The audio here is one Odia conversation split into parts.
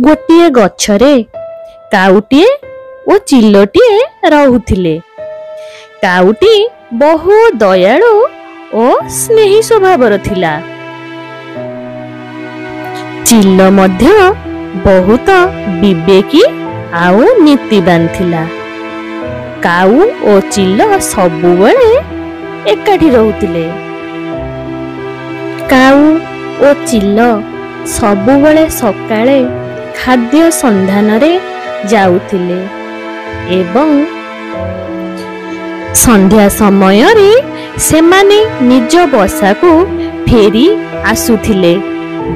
ଗୋଟିଏ ଗଛରେ କାଉଟିଏ ଓ ଚିଲଟିଏ ରହୁଥିଲେ। କାଉଟି ବହୁ ଦୟାଳୁ ଓ ସ୍ନେହୀ ସ୍ୱଭାବର ଥିଲା। ଚିଲ ମଧ୍ୟ ବହୁତ ବିବେକୀ ଆଉ ନୀତିବାନ ଥିଲା। କାଉ ଓ ଚିଲ ସବୁବେଳେ ଏକାଠି ରହୁଥିଲେ। କାଉ ଓ ଚିଲ ସବୁବେଳେ ସକାଳେ ଖାଦ୍ୟ ସନ୍ଧାନରେ ଯାଉଥିଲେ ଏବଂ ସନ୍ଧ୍ୟା ସମୟରେ ସେମାନେ ନିଜ ବସାକୁ ଫେରି ଆସୁଥିଲେ।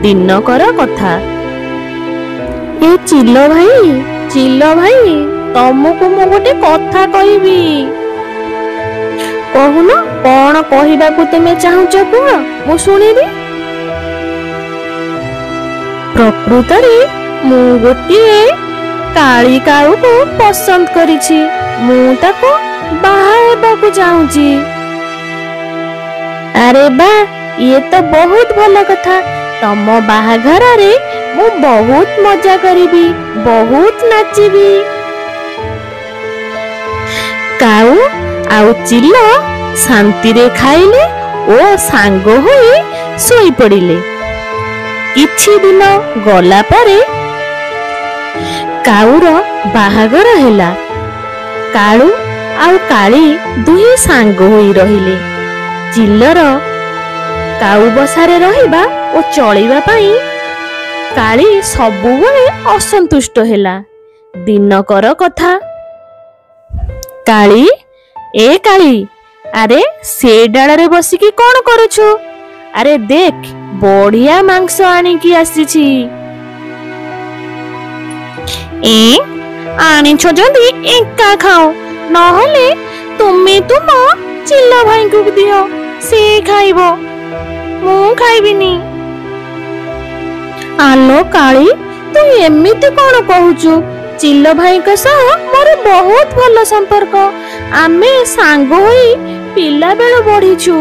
ଦିନକର କଥା। ଏ ଚିଲ ଭାଇ, ତମକୁ ମୁଁ ଗୋଟେ କଥା କହିବି। କହୁନ, କଣ କହିବାକୁ ତୁମେ ଚାହୁଁଛ କୁହ, ମୁଁ ଶୁଣିବି। ପ୍ରକୃତରେ ମୁଁ ଗୋଟିଏ କାଳି କାଉକୁ ପସନ୍ଦ କରିଛି। ମୁଁ ତାକୁ ବାହା ହେବାକୁ ଚାହୁଁଛି। ଆରେ ବା, ଇଏ ତ ବହୁତ ଭଲ କଥା। ତମ ବାହାଘରରେ ମୁଁ ବହୁତ ମଜା କରିବି, ବହୁତ ନାଚିବି। କାଉ ଆଉ ଚିଲ ଶାନ୍ତିରେ ଖାଇଲେ ଓ ସାଙ୍ଗ ହୋଇ ଶୋଇପଡ଼ିଲେ। କିଛି ଦିନ ଗଲା ପରେ କାଉର ବାହାଘର ହେଲା। କାଳୁ ଆଉ କାଳି ଦୁହେଁ ସାଙ୍ଗ ହୋଇ ରହିଲେ। ଚିଲର କାଉ ବସାରେ ରହିବା ଓ ଚଳିବା ପାଇଁ କାଳି ସବୁବେଳେ ଅସନ୍ତୁଷ୍ଟ ହେଲା। ଦିନକର କଥା। କାଳି, ଏ କାଳି, ଆରେ ସେ ଡାଳରେ ବସିକି କଣ କରୁଛୁ? ଆରେ ଦେଖ, ବଢିଆ ମାଂସ ଆଣିକି ଆସିଛି। ଆଣିଛ ଯଦି ଏକା ଖାଅ, ନହେଲେ ତୁମେ ତୁମ ଚିଲ ଭାଇଙ୍କୁ ଦିଅ, ସେ ଖାଇବ, ମୁଁ ଖାଇବିନି। ଆଲୋ କାଳି, ତୁ ଏମିତି କଣ କହୁଛୁ? ଚିଲ ଭାଇଙ୍କ ସହ ମୋର ବହୁତ ଭଲ ସମ୍ପର୍କ। ଆମେ ସାଙ୍ଗ ହୋଇ ପିଲାବେଳୁ ବଢିଛୁ।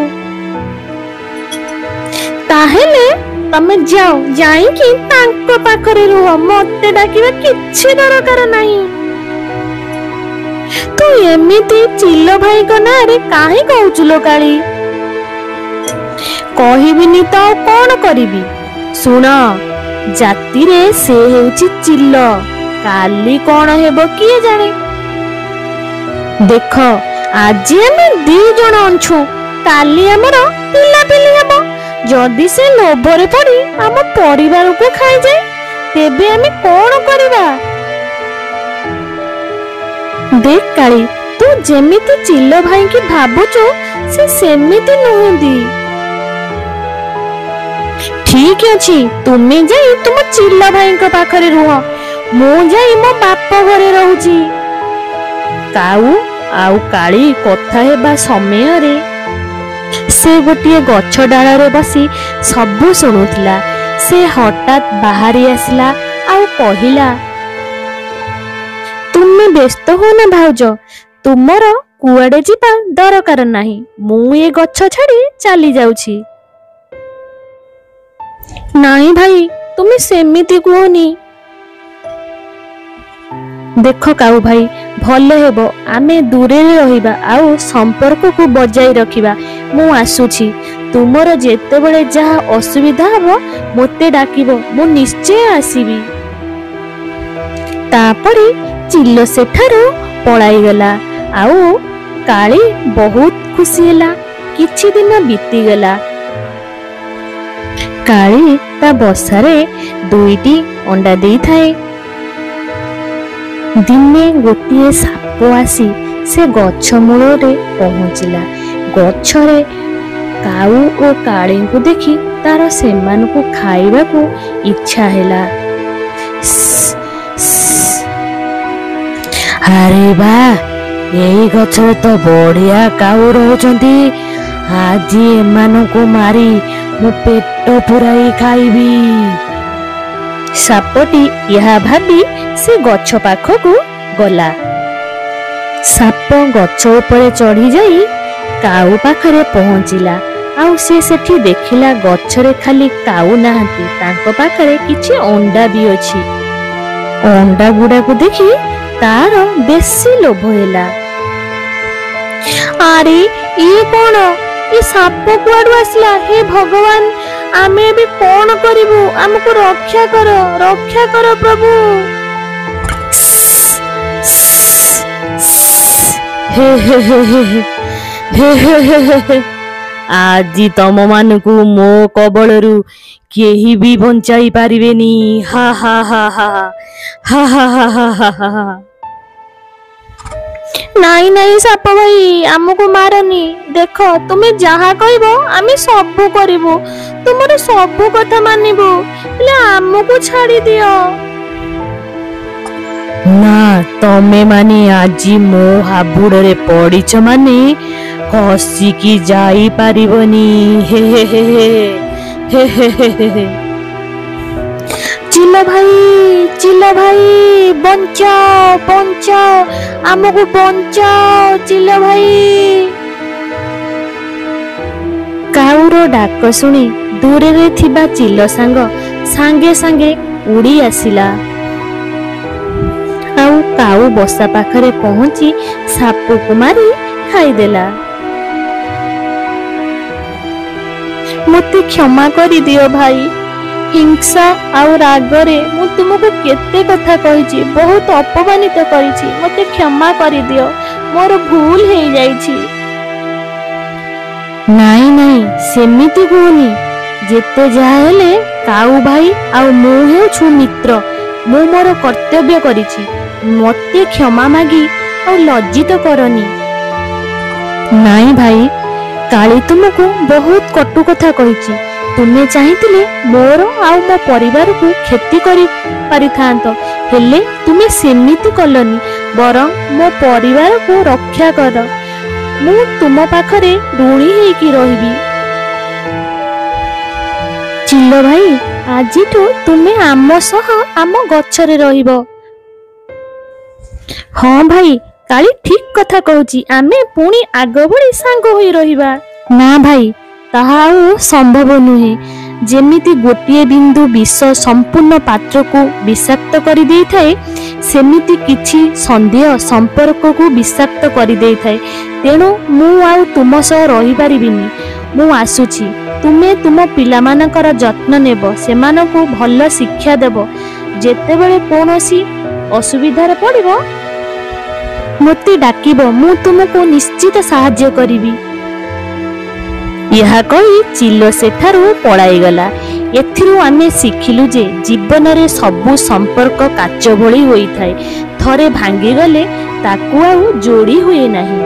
ତାହେଲେ ତମେ ଯାଅ, ଯାଇକି ତାଙ୍କ ପାଖରେ ରୁହ। ମତେ ଡାକିବା କିଛି ଦରକାର ନାହିଁ। ତୁ ଏମିତି ଚିଲ ଭାଇଙ୍କ ନାଁରେ କାହିଁ କହୁଛୁ ଲୋ କାଳି? କହିବିନି ତ ଆଉ କଣ କରିବି? ଶୁଣ, ଜାତିରେ ସେ ହେଉଛି ଚିଲ, କାଲି କଣ ହେବ କିଏ ଜାଣେ? ଦେଖ, ଆଜି ଆମେ 2 ଜଣ ଅଛୁ, କାଲି ଆମର ପିଲାପିଲି ହେବ। ଯଦି ସେ ଲୋଭରେ ପଡି ଆମ ପରିବାରକୁ ଖାଇଯାଏ, ତେବେ ଆମେ କଣ କରିବା? ଦେଖ କାଳି, ତୁ ଯେମିତି ଚିଲ ଭାଇକି ଭାବୁଛୁ, ସେ ସେମିତି ନୁହନ୍ତି। ଠିକ ଅଛି, ତୁମେ ଯାଇ ତୁମ ଚିଲ ଭାଇଙ୍କ ପାଖରେ ରୁହ, ମୁଁ ଯାଇ ମୋ ବାପ ଘରେ ରହୁଛି। କାଉ ଆଉ କାଳି କଥା ହେବା ସମୟରେ ସେ ଗୋଟିଏ ଗଛ ଡାଳରେ ବସି ସବୁ ଶୁଣୁଥିଲା। ସେ ହଠାତ୍ ବାହାରି ଆସିଲା ଆଉ କହିଲା, ତୁମେ ବ୍ୟସ୍ତ ହୁଅନା ଭାଉଜ, ତୁମର କୁଆଡେ ଯିବା ଦରକାର ନାହିଁ। ମୁଁ ଏ ଗଛ ଛାଡି ଚାଲି ଯାଉଛି। ନାଇଁ ଭାଇ, ତୁମେ ସେମିତି କୁହନି। ଦେଖ କାଉ ଭାଇ, ଭଲ ହେବ ଆମେ ଦୂରରେ ରହିବା ଆଉ ସମ୍ପର୍କକୁ ବଜାଇ ରଖିବା। ମୁଁ ଆସୁଛି। ତୁମର ଯେତେବେଳେ ଯାହା ଅସୁବିଧା ହେବ ମୋତେ ଡାକିବ, ମୁଁ ନିଶ୍ଚୟ ଆସିବି। ତାପରେ ଚିଲ ସେଠାରୁ ପଳାଇଗଲା ଆଉ କାଳି ବହୁତ ଖୁସି ହେଲା। କିଛି ଦିନ ବିତିଗଲା। କାଳି ତା ବସାରେ 2ଟି ଅଣ୍ଡା ଦେଇଥାଏ। ଦିନେ ଗୋଟିଏ ସାପ ଆସି ସେ ଗଛ ମୂଳରେ ପହଞ୍ଚିଲା। ଗଛରେ କାଉ ଓ କାଳିଙ୍କୁ ଦେଖି ତାର ସେମାନଙ୍କୁ ଖାଇବାକୁ ଇଚ୍ଛା ହେଲା। ଆରେ ବା, ଏଇ ଗଛରେ ତ ବଢିଆ କାଉ ରହୁଛନ୍ତି। ଆଜି ଏମାନଙ୍କୁ ମାରି ମୁଁ ପେଟ ପୁରାଇ ଖାଇବି। ସାପଟି ଏହା ଭାବି ସେ ଗଛ ପାଖକୁ ଗଲା। ସାପ ଗଛ ଉପରେ ଚଢି ଯାଇ କାଉ ପାଖରେ ପହଞ୍ଚିଲା ଆଉ ସେ ସେଠି ଦେଖିଲା ଗଛରେ ଖାଲି କାଉ ନାହାନ୍ତି, ତାଙ୍କ ପାଖରେ କିଛି ଅଣ୍ଡା ବି ଅଛି। अंडा गुड़ाक देखि तार बेसी लोभ हैला। अरे ये कौन ये साप कुआडू आसला? हे भगवान आमे भी कौन करिबु? हमको रक्षा कर प्रभु। हे हे हे हे हे हे हे हे हे। आजी तम मानकु मो कबलरू केही भी बंचाई पारिबेनी। हा हा हा हा हा हा हा हा हा हा। नाई नाई साप भाई आमको मारनी। देख तुम्हें जहाँ कहबो आमे सबू करिबो, तुमर सबू कथा मानिबो, हेले आमको छाड़ी दियो। ना तमे माने आजी मो हाबुड़े पड़ीच माने खसिकी जाई पारिबनी। हे हे हे हे हे हे हे हे। चिल्लो भाई बंचाओ बंचाओ आमको बंचाओ चिल्लो भाई। काउर डाक सुनी दूर रे थिबा चिल्लो सांग सांगे सांगे उड़ी आसिला। आउ काऊ बसा पाखरे पहुंची सापू को मारी खाईदेला। मते क्षमा करी दियो भाई, हिंसा आउ रागरे मु तुमको केते कथा कहिछि, बहुत अपमानित करिछि, मते क्षमा करी दियो, मोर भूल हे जाइछि। नाई नाई सेमिति कोनी, जेते जाहेले काऊ भाई आउ मु हेउछु मित्र, मु मोर कर्तव्य करिछि, मते क्षमा मागी और लज्जित करनी। नाई भाई काली तुमको बहुत कटु कथा कहिछि, तुमे चाहिथिले मोर आउ मो परिवार को क्षति करी परिथांत, हेले तुमे सेमिति कलनी, बरं मो परिवार को रक्षा कर, मु तुम पाखरे ऋणी हेकी रहिबी। चिल्लो भाई आजिठू तुमे आम सह आम गछरे रहिबो। हाँ भाई काली ठीक कथा कहूची, आमे पुणी आग भली सांग होई रहिबा। ना भाई ताहा आउ संभव नुहे, जेमिति गोटिए बिंदु विष संपूर्ण पात्र को विषाक्त करि देई थाए, सेमिति किछि संदेह संपर्क को विषाक्त करि देई थाए। तेणु मु आउ तुम सह रहि पारिबिनी, मु आसुछि, तुमे तुम पिला मानकर जत्न नेब, सेमानकु भल शिक्षा देब, जेतेबेले कोनोसी असुविधार पड़िबो मते डाकिबो, मु तुमको निश्चित सहाय्य करिबी। यह कही चिल्लो सेठारू पळाई गला। एथिरू आमे शिखिलु जे जीवन रे सबु संपर्क काच भली होई थाए, थरे भांगी गले ताकू आउ जोड़ी हुए नाही।